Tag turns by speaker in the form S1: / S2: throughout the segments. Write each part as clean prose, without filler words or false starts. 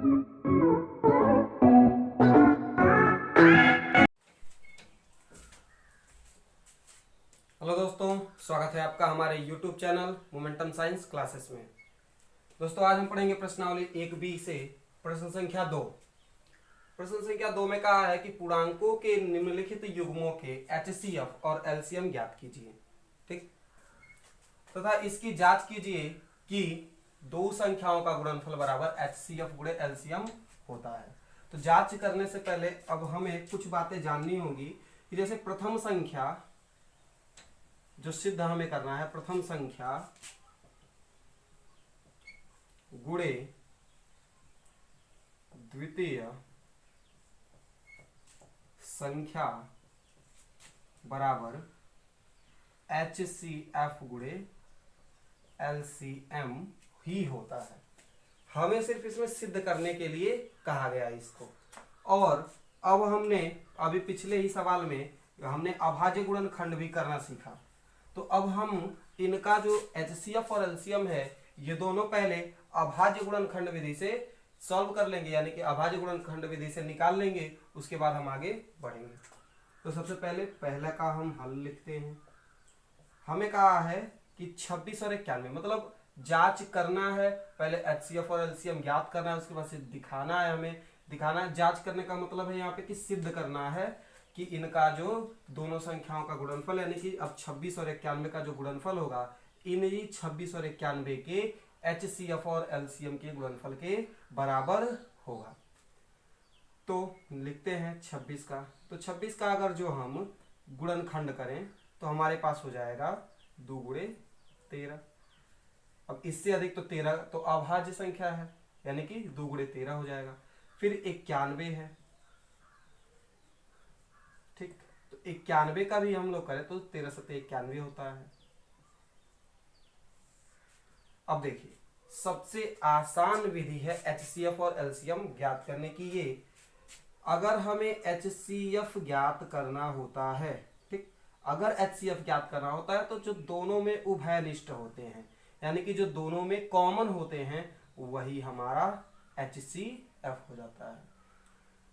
S1: Hello दोस्तों, स्वागत है आपका हमारे YouTube channel momentum science classes में। दोस्तों, आज हम पढ़ेंगे प्रश्नावली 1B से प्रश्न संख्या 2। प्रश्न संख्या 2 में कहा है कि पूर्णांकों के निम्नलिखित युग्मों के HCF और LCM ज्ञात कीजिए। ठीक, तथा इसकी जांच कीजिए कि दो संख्याओं का गुणनफल बराबर HCF गुणे LCM होता है। तो जांच करने से पहले अब हमें कुछ बातें जाननी होगी कि जैसे प्रथम संख्या जो सिद्ध हमें करना है, प्रथम संख्या गुणे द्वितीय संख्या बराबर HCF गुणे LCM ही होता है। हमें सिर्फ इसमें सिद्ध करने के लिए कहा गया इसको। और अब हमने अभी पिछले ही सवाल में हमने अभाज्य गुणनखंड भी करना सीखा। तो अब हम इनका जो HCF और LCM है, ये दोनों पहले अभाज्य गुणनखंड विधि से सॉल्व कर लेंगे, यानी कि अभाज्य गुणनखंड विधि से निकाल लेंगे। उसके बाद हम आगे बढ़ेंगे। तो सबसे पहले पहला का हम हल लिखते हैं। हमें कहा है कि 26 और 91, मतलब जांच करना है, पहले HCF और LCM ज्ञात करना है, उसके बाद से दिखाना है। हमें दिखाना है, जांच करने का मतलब है यहाँ पे कि सिद्ध करना है कि इनका जो दोनों संख्याओं का गुणनफल, यानी कि अब 26 और 91 का जो गुणनफल होगा, इन ही 26 और 91 के HCF और LCM के गुणनफल के बराबर होगा। तो लिखते हैं 26 का। तो 26 का अगर जो हम गुणनखंड करें तो हमारे पास हो जाएगा 2 गुणे 13। अब इससे अधिक तो 13 तो अभाज्य संख्या है, यानी कि 2 गुणे 13 हो जाएगा। फिर 91 है। ठीक, तो 91 का भी हम लोग करें तो 13 सत्ते 91 होता है। अब देखिए, सबसे आसान विधि है HCF और LCM ज्ञात करने की। ये अगर हमें HCF ज्ञात करना होता है, ठीक, अगर HCF ज्ञात करना होता है तो जो दोनों में उभयनिष्ठ होते हैं, यानी कि जो दोनों में कॉमन होते हैं, वही हमारा HCF हो जाता है।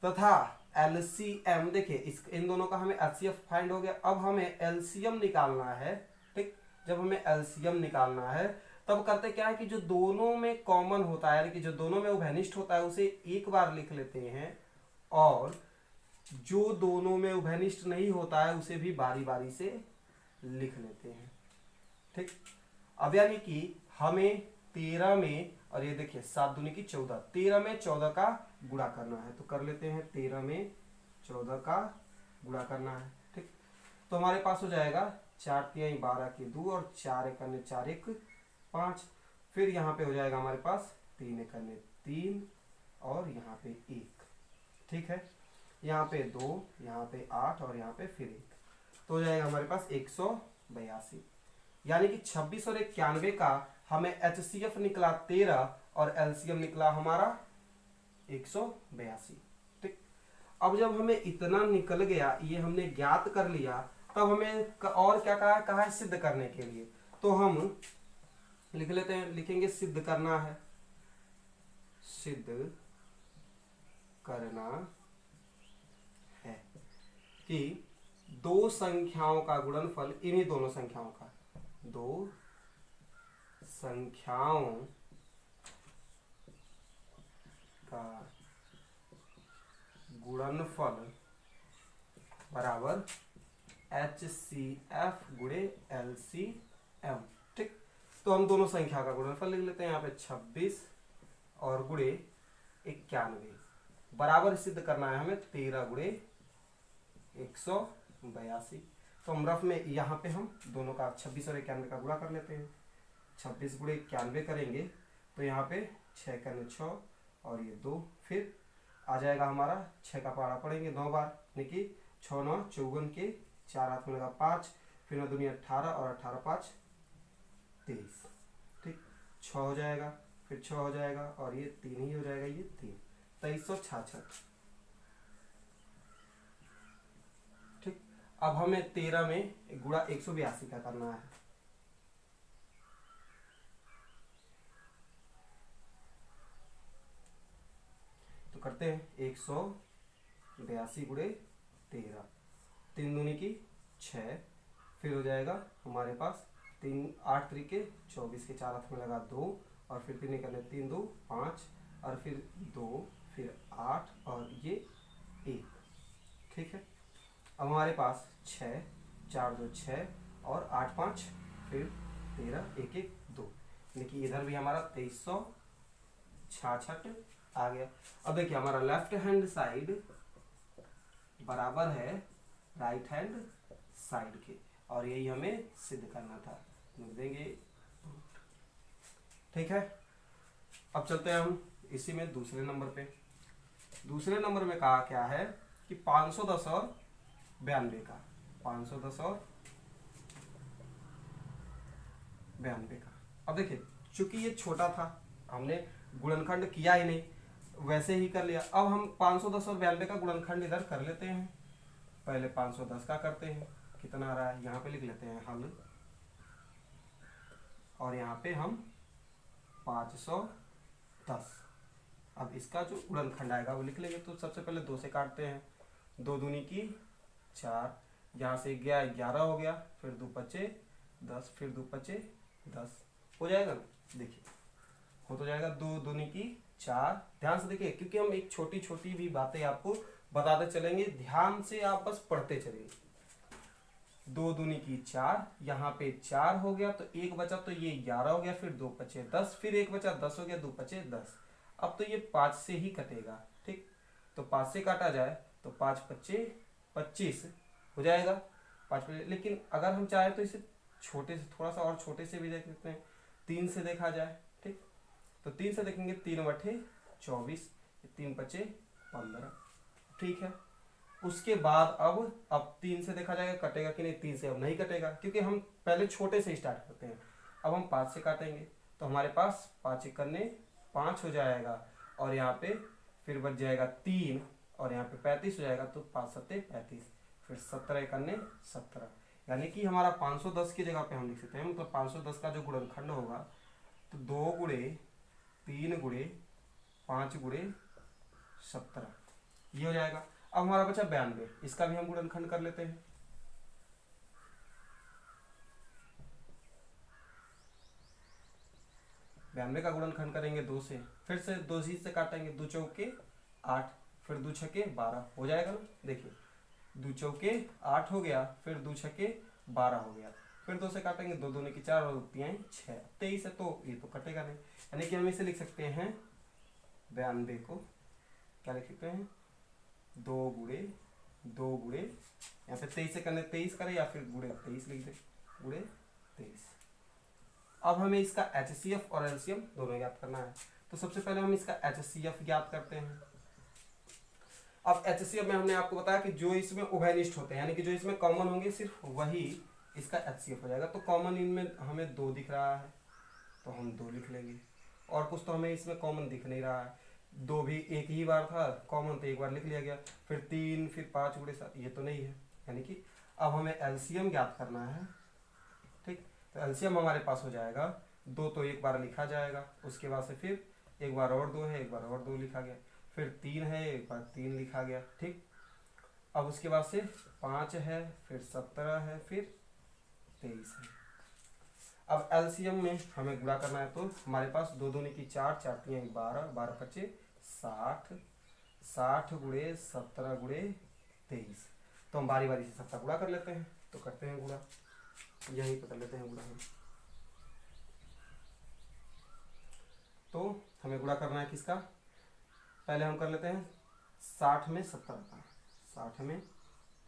S1: तथा LCM, देखिए इन दोनों का हमें HCF फाइंड हो गया। अब हमें LCM निकालना है। ठीक, जब हमें LCM निकालना है तब करते क्या है कि जो दोनों में कॉमन होता है, यानी कि जो दोनों में उभयनिष्ठ होता है, उसे एक बार लिख लेते हैं, और जो दोनों में उभयनिष्ठ नहीं होता है उसे भी बारी बारी से लिख लेते हैं। ठीक, अब यानी कि हमें 13 में, और ये देखिए 7 दूनी की 14, 13 में 14 का गुणा करना है। तो कर लेते हैं, 13 में 14 का गुणा करना है। ठीक, तो हमारे पास हो जाएगा 4 तिहाई 12 के 2 और 4 एकन्ने 4 1 5। फिर यहाँ पे हो जाएगा हमारे पास 3 एकन्ने 3 और यहाँ पे 1। ठीक है, यहाँ पे 2, यहाँ पे 8 और यहाँ पे फिर 1, तो हो जाएगा हमारे पास 182। यानी कि 26 और 91 का हमें HCF निकला 13 और LCM निकला हमारा 182। ठीक, अब जब हमें इतना निकल गया, ये हमने ज्ञात कर लिया, तब हमें और क्या कहा है सिद्ध करने के लिए। तो हम लिख लेते हैं, लिखेंगे सिद्ध करना है। सिद्ध करना है कि दो संख्याओं का गुणनफल, इन्हीं दोनों संख्याओं का, दो संख्याओं का गुणनफल बराबर HCF गुणे LCM। ठीक, तो हम दोनों संख्या का गुणनफल लिख लेते हैं। यहाँ पे 26 और गुणे 91 बराबर सिद्ध करना है हमें 13 गुणे 182। तो हम रफ में यहाँ पे हम दोनों का 26 और 91 का गुणा कर लेते हैं। 26 गुणे 91 करेंगे तो यहाँ पे 6 एकन्ने 6 और ये 2, फिर आ जाएगा हमारा 6 का पहाड़ा पड़ेंगे 9 बार, यानी कि 6 9 54 के 4 हाथ में लगा 5, फिर 9 दूनी 18 और 18 5 23। ठीक, 6 हो जाएगा, फिर 6 हो जाएगा और ये 3 ही हो जाएगा, ये 3, 2366। ठीक, अब हमें 13 में गुणा 182 का करना है। तो करते हैं 182 गुणे 13, 3 दूनी की 6, फिर हो जाएगा हमारे पास 3 8 तरीके 24 के 4 हाथ में लगा 2 और फिर 3 निकलने 3 2 5 और फिर 2 फिर 8 और ये 1। ठीक है, अब हमारे पास 6 4 2 6 और 8 5 फिर 13 1 1 2, देखिए इधर भी हमारा 2366 आ गया। अब देखिए हमारा लेफ्ट हैंड साइड बराबर है राइट हैंड साइड के, और यही हमें सिद्ध करना था, लिख देंगे। ठीक है, अब चलते हैं हम इसी में दूसरे नंबर पे। दूसरे नंबर में कहा क्या है कि 510 और 92 का, 510 और 92 का। अब देखिए चूंकि ये छोटा था, हमने गुणनखंड किया ही नहीं, वैसे ही कर लिया। अब हम 510 और 92 का गुणनखंड इधर कर लेते हैं। पहले 510 का करते हैं, कितना आ रहा है यहाँ पे लिख लेते हैं हल, और यहाँ पे हम 510। अब इसका जो गुणनखंड आएगा वो लिख लेंगे। तो सबसे पहले 2 से काटते हैं, 2 दूनी की 4, यहाँ से गया 11 हो गया, फिर 2 पचे 10, फिर 2 पचे 10 हो जाएगा ना। देखिए हो तो जाएगा 2 दूनी की 4। ध्यान से देखिए, क्योंकि हम एक छोटी छोटी भी बातें आपको बताते चलेंगे, ध्यान से आप बस पढ़ते चलेंगे। 2 दूनी की 4, यहाँ पे 4 हो गया तो 1 बचा, तो ये 11 हो गया, फिर 2 पचे 10, फिर 1 बचा 10 हो गया, 2 पचे 10। अब तो ये 5 से ही कटेगा। ठीक, तो 5 से काटा जाए तो 5 पच्चे 25 हो जाएगा, 5 पच्चे। लेकिन अगर हम चाहे तो इसे छोटे से, थोड़ा सा और छोटे से भी देख सकते हैं, 3 से देखा जाए। ठीक, तो 3 से देखेंगे, 3 बटे 24, 3 पचे 15। ठीक है, उसके बाद अब 3 से देखा जाएगा कटेगा कि नहीं, 3 से अब नहीं कटेगा, क्योंकि हम पहले छोटे से स्टार्ट करते हैं। अब हम 5 से काटेंगे तो हमारे पास 5 एक करने 5 हो जाएगा, और यहाँ पे फिर बच जाएगा 3, और यहाँ पे 35 हो जाएगा, तो 5 सत्ते 35, फिर 17 करने 17। यानी कि हमारा 510 की जगह पे हम लिख सकते हैं, मतलब 510 का जो गुणनखंड होगा तो 2 गुणे 3 गुणे 5 गुणे 17 ये हो जाएगा। अब हमारा बचा 92, इसका भी हम गुणनखंड कर लेते हैं। बयानवे का गुणनखंड करेंगे 2 से, फिर से 2 से काटेंगे, 2 चौके 8, फिर 2 छके 12 हो जाएगा ना। देखिए 2 चौके 8 हो गया, फिर 2 छके 12 हो गया, फिर 2 से काटेंगे, 2 दूनी की 4 और 3 6, 23 है, तो ये तो कटेगा नहीं। यानी कि हम इसे लिख सकते हैं 92 को क्या लिख सकते हैं, 2 गुणे यहाँ पे 23 से करने 23 करें, या फिर गुणे 23 लिख दे, गुणे 23। अब हमें इसका HCF और LCM दोनों ज्ञात करना है। तो सबसे पहले हम इसका HCF ज्ञात करते हैं। अब HCF में हमने आपको बताया कि जो इसमें उभयनिष्ठ होते हैं, यानी कि जो इसमें कॉमन होंगे सिर्फ वही इसका HCF हो जाएगा। तो कॉमन इनमें हमें 2 दिख रहा है, तो हम 2 लिख लेंगे, और कुछ तो हमें इसमें कॉमन दिख नहीं रहा है। 2 भी एक ही बार था कॉमन, तो एक बार लिख लिया गया, फिर 3 फिर 5 गुणे 7 ये तो नहीं है। यानी कि अब हमें LCM ज्ञात करना है। ठीक, तो LCM हमारे पास हो जाएगा 2, तो एक बार लिखा जाएगा, उसके बाद से फिर एक बार और 2 है, एक बार और 2 लिखा गया, फिर 3 है, एक बार 3 लिखा गया। ठीक, अब उसके बाद से 5 है, फिर 17 है, फिर 23 है। अब LCM में हमें गुणा करना है, तो हमारे पास 2 दूनी की 4, 4 3 12, 12 पच्चे 60, 60 गुणे 17 गुणे 23। तो हम बारी बारी से सबका गुणा कर लेते हैं। तो करते हैं गुणा, यही कर लेते हैं गुणा हम। तो हमें गुणा करना है किसका, पहले हम कर लेते हैं 60 में 17 का, 60 में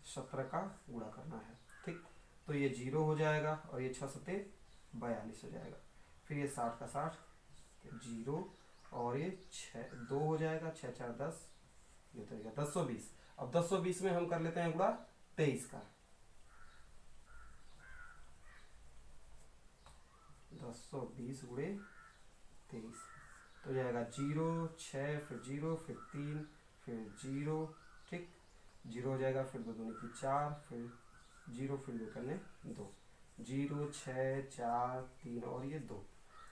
S1: 17 का गुणा करना है। ठीक, तो ये 0 हो जाएगा, और ये 6 सत्ते 42 हो जाएगा, फिर ये 60 का 60 0, और ये 2 हो जाएगा, 6 4 10, ये तो 1020। अब 1020 में हम कर लेते हैं गुणा 23 का, 1020 गुणे 23 तो जाएगा 0 6 फिर 0 फिर 3 फिर 0। ठीक, 0 हो जाएगा, फिर 2 दूनी की 4, फिर 0, फिर 2 करने 2, 0 6 4 3 और ये 2,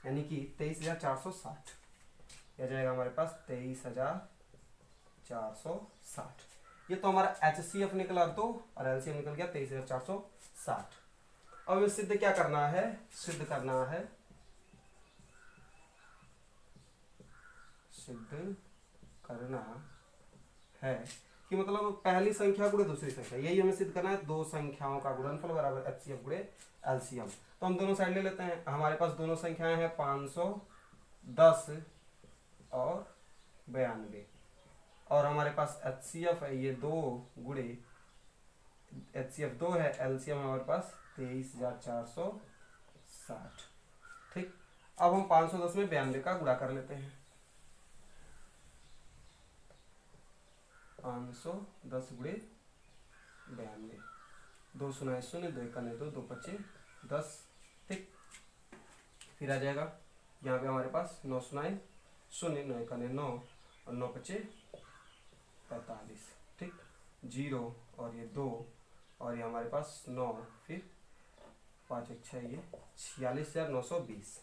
S1: यानी कि 23,460 यह जाएगा हमारे पास 23,460। 460। ये तो हमारा HCF निकला 2 और LCM निकल गया 23,460। अब हमें सिद्ध क्या करना है, सिद्ध करना है, सिद्ध करना है कि मतलब पहली संख्या गुणे दूसरी संख्या, यही हमें सिद्ध करना है। दो संख्याओं का गुणनफल बराबर HCF गुणे LCM। तो हम दोनों साइड ले लेते हैं। हमारे पास दोनों संख्याएं हैं 510 और 92, और हमारे पास HCF है ये 2 गुणे, HCF 2 है, LCM हमारे पास 23,460। ठीक, अब हम 510 में 92 का गुणा कर लेते हैं। 510 गुणे 92, 2 सुनाए 0, 2 एकने 2, 2 पचे 10। ठीक, फिर आ जाएगा यहाँ पे हमारे पास 9 सुनाए 0, 9 एकने 9 और 9 पचे 45। ठीक, 0 और ये 2 और ये हमारे पास 9, फिर 5 1 6, ये 46,920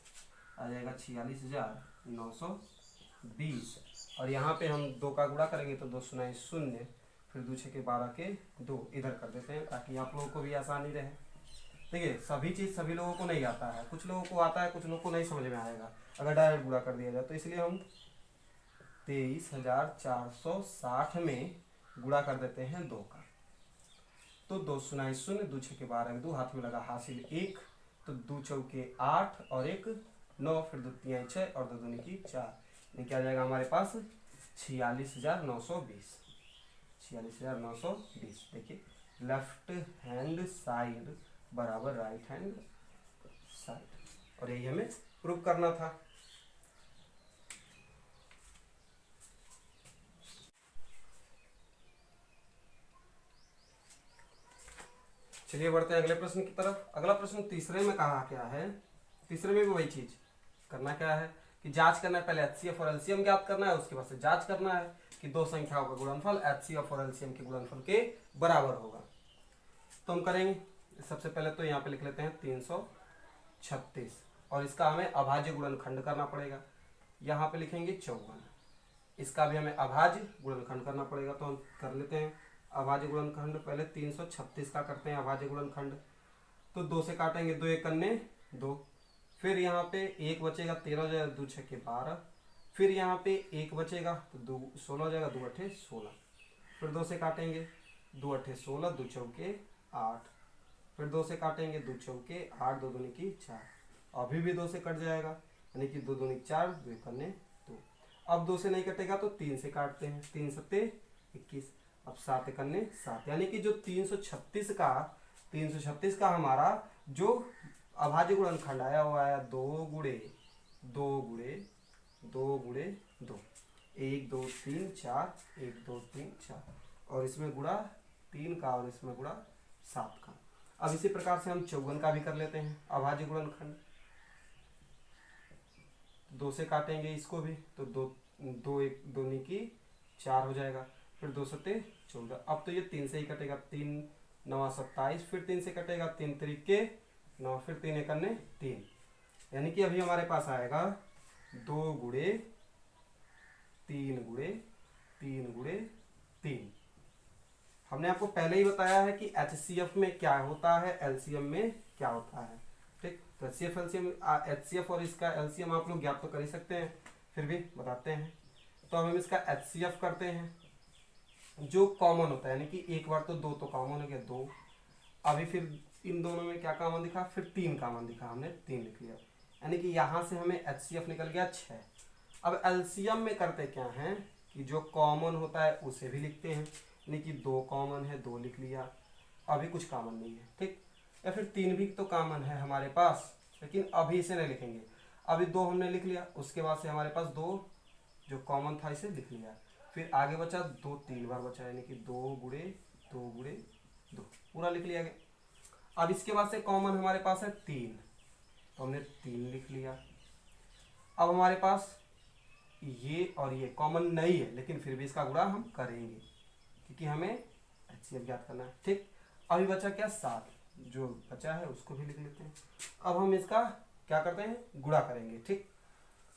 S1: आ जाएगा, 46,920। और यहाँ पे हम 2 का गुणा करेंगे तो 2 सुनाए 0, फिर 2 6 के 12 के 2 इधर कर देते हैं ताकि आप लोगों को भी आसानी रहे। देखिए सभी चीज़ सभी लोगों को नहीं आता है, कुछ लोगों को आता है, कुछ लोगों को नहीं समझ में आएगा अगर डायरेक्ट गुणा कर दिया जाए। तो इसलिए हम 23,460 में गुणा कर देते हैं 2 का। तो 2 सुनाई 0, 2 6 के 12 2, हाथ में लगा हासिल 1, तो 2 चौके 8 और 1 9, फिर 2 3 6 और 2 दूनी की 4, क्या जाएगा हमारे पास 46,920। 46,920। देखिए लेफ्ट हैंड साइड बराबर राइट हैंड साइड, और यही हमें प्रूव करना था। चलिए बढ़ते हैं अगले प्रश्न की तरफ। अगला प्रश्न तीसरे में कहा क्या है, तीसरे में भी वही चीज करना क्या है कि जांच करना है, पहले HCF और LCM ज्ञात करना है, उसके बाद से जांच करना है कि दो संख्याओं का गुणनफल HCF और LCM के गुणनफल के बराबर होगा। तो हम करेंगे, सबसे पहले तो यहाँ पे लिख लेते हैं 336, और इसका हमें अभाज्य गुणनखंड करना पड़ेगा। यहाँ पे लिखेंगे 54, इसका भी हमें अभाज्य गुणनखंड करना पड़ेगा। तो हम कर लेते हैं अभाज्य गुणनखंड। पहले 336 का करते हैं अभाज्य गुणनखंड। तो 2 से काटेंगे, 2 एकन्ने 2, फिर यहाँ पे 1 बचेगा, 13 हो जाएगा, 2 6 के 12, फिर यहाँ पे 1 बचेगा तो 2 16 हो जाएगा, 2 8 16, फिर 2 से काटेंगे, 2 8 16, 2 चौके 8, फिर 2 से काटेंगे, 2 चौके 8, 2 दूनी की 4, अभी भी 2 से कट जाएगा, यानी कि 2 दूनी 4, 2 एकन्ने 2। अब 2 से नहीं कटेगा तो 3 से काटते हैं, 3 सत्ते 21, अब 7 एकन्ने 7, यानी कि जो 336 का हमारा जो अभाज्य गुणनखंड आया हुआ है 2 गुणे 2 गुणे 2 गुणे 2, 1 2 3 4, 1 2 3 4, और इसमें गुणा 3 का और इसमें गुणा 7 का। अब इसी प्रकार से हम 54 का भी कर लेते हैं अभाज्य गुणनखंड। 2 से काटेंगे इसको भी तो 2 1 दूनी की 4 हो जाएगा, फिर 2 सत्ते 14। अब तो ये 3 से ही कटेगा, 3 9 27, फिर 3 से कटेगा, 3 तरीके 9, फिर 3 एकन्ने 3, यानी कि अभी हमारे पास आएगा 2 गुणे 3 गुणे 3 गुणे 3। हमने आपको पहले ही बताया है कि HCF में क्या होता है, LCM में क्या होता है। ठीक, तो HCF और इसका LCM आप लोग ज्ञात तो कर ही सकते हैं, फिर भी बताते हैं। तो हम इसका HCF करते हैं, जो कॉमन होता है, यानी कि एक बार तो 2 तो कॉमन हो गया 2, अभी फिर इन दोनों में क्या कॉमन दिखा, फिर 3 कॉमन दिखा, हमने 3 लिख लिया, यानी कि यहाँ से हमें HCF निकल गया 6। अब LCM में करते क्या हैं कि जो कॉमन होता है उसे भी लिखते हैं, यानी कि 2 कॉमन है 2 लिख लिया, अभी कुछ कॉमन नहीं है। ठीक, या फिर 3 भी तो कॉमन है हमारे पास, लेकिन अभी इसे नहीं लिखेंगे। अभी 2 हमने लिख लिया, उसके बाद से हमारे पास 2 जो कॉमन था इसे लिख लिया, फिर आगे बचा 2 3 बार बचा, यानी कि 2 गुणे 2 गुणे 2 पूरा लिख लिया गया। अब इसके बाद से कॉमन हमारे पास है 3, तो हमने 3 लिख लिया। अब हमारे पास ये और ये कॉमन नहीं है, लेकिन फिर भी इसका गुणा हम करेंगे क्योंकि हमें HCF ज्ञात करना है। ठीक, अभी बचा क्या 7, जो बचा है उसको भी लिख लेते हैं। अब हम इसका क्या करते हैं, गुणा करेंगे। ठीक,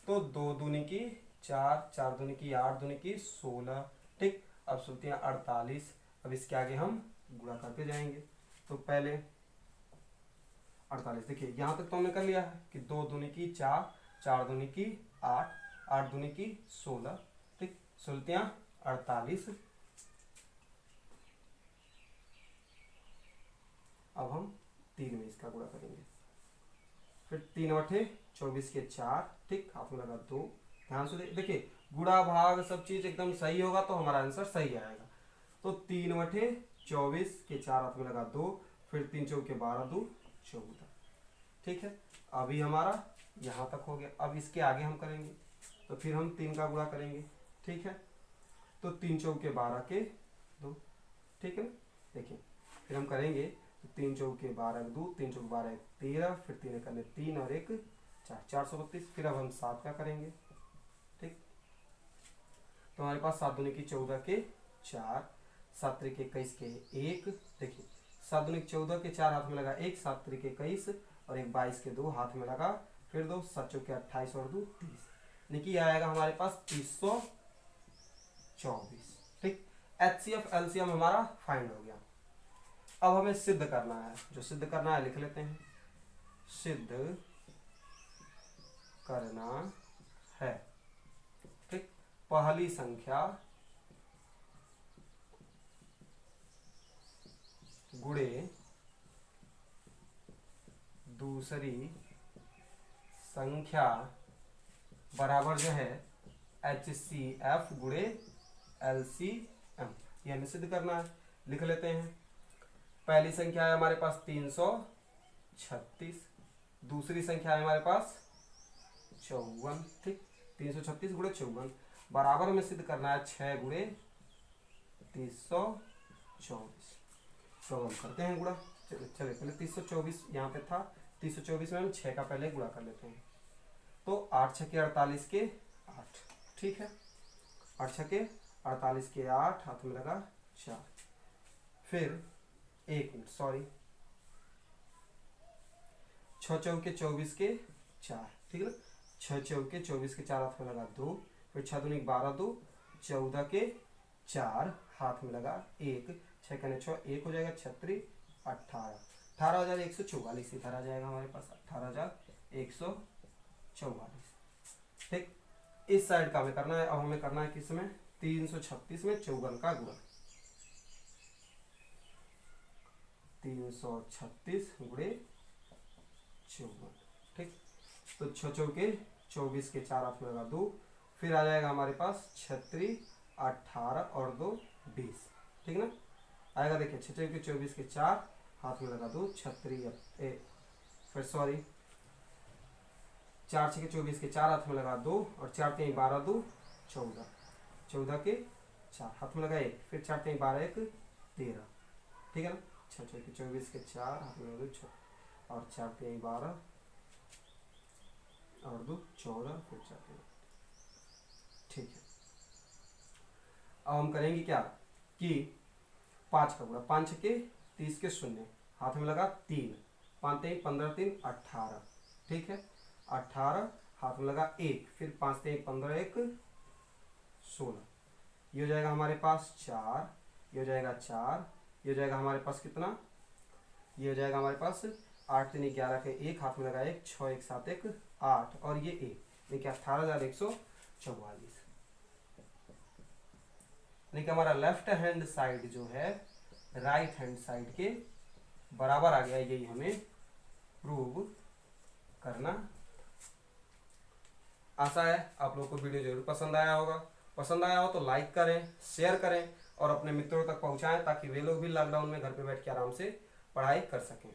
S1: तो 2 दूनी की 4, 4 दूनी की 8, दूनी की 16, ठीक। अब श्रुतियां 48, अब इसके आगे हम गुणा करते जाएंगे। तो पहले 48, देखिए यहाँ तक तो हमने कर लिया है कि 2 दूनी की 4, 4 दूनी की 8, 8 दूनी की 16, ठीक। श्रुतियां 48। अब हम 3 में इसका गुणा करेंगे। फिर 3 बटे 24 के 4, ठीक, हाथ में लगा 2। ध्यान से देखिए गुणा भाग सब चीज एकदम सही होगा तो हमारा आंसर सही आएगा। तो 3 बटे 24 के 4, हाथ में लगा 2, फिर 3 चौके 12, 2 14, ठीक है। अभी हमारा यहाँ तक हो गया। अब इसके आगे हम करेंगे तो फिर हम 3 का गुणा करेंगे, ठीक है। तो 3 चौके 12 के 2, ठीक है ना। देखिए फिर हम करेंगे तो 3 चौके 12 के 2, 3 चौके 12 13, फिर 3 करने 3 और 1 4, 432। फिर अब हम 7 का करेंगे, ठीक। तो हमारे पास 7 दूनी की 14 के 4, 7 त्रिक 21 के 1, देखिए 7 दूनी 14 के 4, हाथ में लगा 1, 7 त्रिक 21 और 1 22 के 2, हाथ में लगा फिर 2, 7 चौके 28 और 2 30, यानी आएगा हमारे पास 324, ठीक। HCF LCM हमारा फाइंड हो गया। अब हमें सिद्ध करना है, जो सिद्ध करना है लिख लेते हैं। सिद्ध करना है, ठीक। पहली संख्या गुणे दूसरी संख्या बराबर जो है HCF गुणे LCM, ये हमें सिद्ध करना है। लिख लेते हैं। पहली संख्या है हमारे पास 336, दूसरी संख्या है हमारे पास 54, ठीक। 336 गुणे 54 बराबर में सिद्ध करना है 6 गुणे 324। तो हम करते हैं गुणा। चलिए पहले 324 यहाँ पे था, 324 में हम 6 का पहले गुणा कर लेते हैं। तो 8 छके 48 के 8, ठीक है। 8 छके 48 के 8, हाथ में लगा 4, फिर 1 मिनट सॉरी 6 चौके 24 के 4, ठीक है ना। 6 चौके 24 के 4, हाथ में लगा 2, फिर 6 दूनी 12, 2 14 के 4, हाथ में लगा 1, 6 कने 6 1 हो जाएगा 36 18, 18,144 इधर आ जाएगा हमारे पास 18,144, ठीक। इस साइड का हमें करना है। अब हमें करना है किसमें 336 में 54 का गुणा। 336 गुणे 54, ठीक। तो 6 चौके 24 के 4, हाथ में लगा 2, फिर आ जाएगा हमारे पास 36 18 और 2 20, ठीक ना। आएगा देखिए 6 चौके 24 के 4, हाथ में लगा 2, 36 फिर सॉरी 4 छके 24 के 4, हाथ में लगा 2 और 4 3 12 2 14, 14 के 4, हाथ में लगा 1, फिर 4 3 12 1 13, ठीक है ना। 6 छके 24 के 4, हाथ में लगा 2 और 4 3 12 और 2 14, फिर 4 3, ठीक है। अब हम करेंगे क्या कि 5 का गुणा। 5 छके 30 के 0, हाथ में लगा 3, 5 3 15 3 18, ठीक है। 18, हाथ में लगा 1, फिर 5 3 15 1 16, ये हो जाएगा हमारे पास 4, ये हो जाएगा 4, ये हो जाएगा हमारे पास कितना, ये हो जाएगा हमारे पास 8 3 11 के 1, हाथ में लगा 1, 6 1 7 1 8 और ये 1, देखिए 18,144, देखिए हमारा लेफ्ट हैंड साइड जो है राइट हैंड साइड के बराबर आ गया। यही हमें प्रूव करना। आशा है आप लोगों को वीडियो जरूर पसंद आया होगा। पसंद आया हो तो लाइक करें, शेयर करें और अपने मित्रों तक पहुंचाएं ताकि वे लोग भी लॉकडाउन में घर पे बैठ के आराम से पढ़ाई कर सकें।